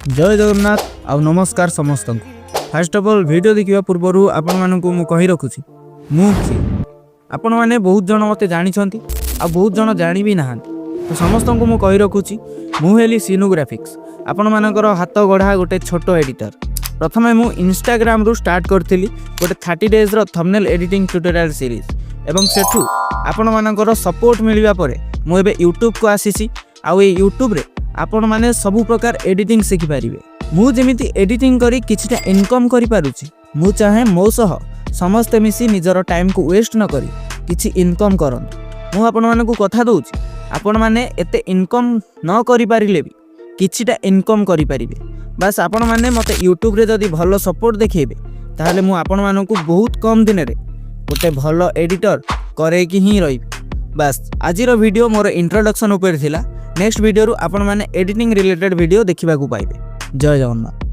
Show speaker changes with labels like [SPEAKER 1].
[SPEAKER 1] जय जगन्नाथ आउ नमस्कार समस्त को। फास्ट ऑफ ऑल वीडियो देखिबा पूर्व आपण मानकु मु कहि रखुछि मु कि आपण माने बहुत जन मते जानि छथि आ बहुत जन जानि भी नाहंती। तो समस्त को मु कहि रखुछि मु हेली सिनु ग्राफिक्स आपण मानकर हाथ गढ़ा गोटे छोट एडिटर। प्रथमे मु इंस्टाग्राम रु स्टार्ट करथिली गोटे 30 डेज रो थंबनेल एडिटिंग ट्यूटोरियल सीरीज एवं सेठू आपण मानकर सपोर्ट मिलिबा परे मु एबे यूट्यूब को आसीसी आ ए यूट्यूब रे आपण माने सबु प्रकार एडिटिंग सीखि पारिबे। मु जेमिति एडिटिंग करी किछटा इनकम करि पारुछि मु चाहे मो सह समस्त मिसी निजर टाइम को वेस्ट न करी किछि इनकम करन। मु आपण मानकु कथा दउछि आपण माने एते इनकम न करि पारिले भी किछटा इनकम करि पारिबे। बस आपण माने मते यूट्यूब रे जदी भलो सपोर्ट देखैबे ताहाले मु आपण मानकु बहुत कम दिन रे गोटे भलो एडिटर करे कि ही रही। बस आजिर वीडियो मोर इंट्रोडक्शन ऊपर थिला। नेक्स्ट वीडियो रु आपण माने एडिटिंग रिलेटेड वीडियो देखिबा को पाइबे। जय जगन्नाथ।